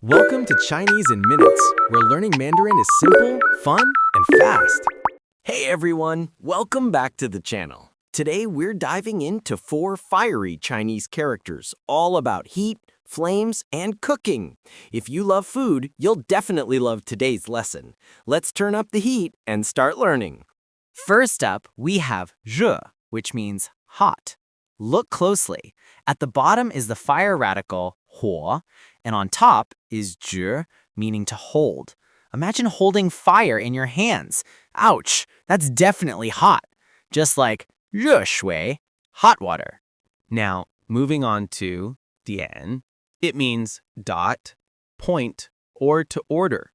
Welcome to Chinese in Minutes, where learning Mandarin is simple, fun, and fast. Hey everyone, welcome back to the channel. Today we're diving into 4 fiery Chinese characters, all about heat, flames, and cooking. If you love food, you'll definitely love today's lesson. Let's turn up the heat and start learning. First up, we have 热, which means hot. Look closely. At the bottom is the fire radical 火, and on top is 直, meaning to hold. Imagine holding fire in your hands. Ouch, that's definitely hot. Just like 热水, hot water. Now, moving on to diǎn, it means dot, point, or to order.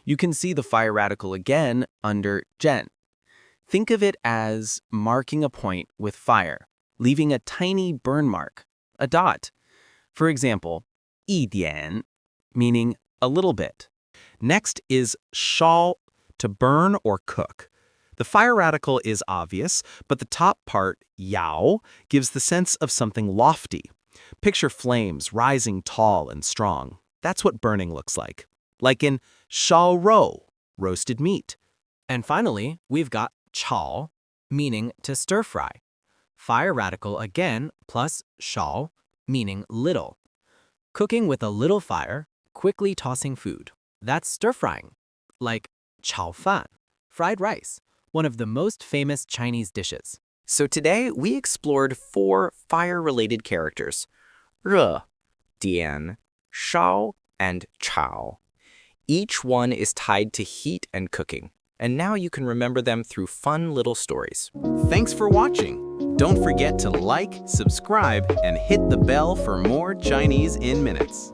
You can see the fire radical again under zhen. Think of it as marking a point with fire, leaving a tiny burn mark, a dot. For example, 一点, meaning a little bit. Next is shāo, to burn or cook. The fire radical is obvious, but the top part, yāo, gives the sense of something lofty. Picture flames rising tall and strong. That's what burning looks like in shāo rou, roasted meat. And finally, we've got chǎo, meaning to stir fry. Fire radical again plus shāo, meaning little. Cooking with a little fire, quickly tossing food. That's stir-frying. Like 炒饭, fried rice, one of the most famous Chinese dishes. So today, we explored 4 fire-related characters. 热, diǎn, shāo, and chǎo. Each one is tied to heat and cooking. And now you can remember them through fun little stories. Thanks for watching. Don't forget to like, subscribe, and hit the bell for more Chinese in Minutes.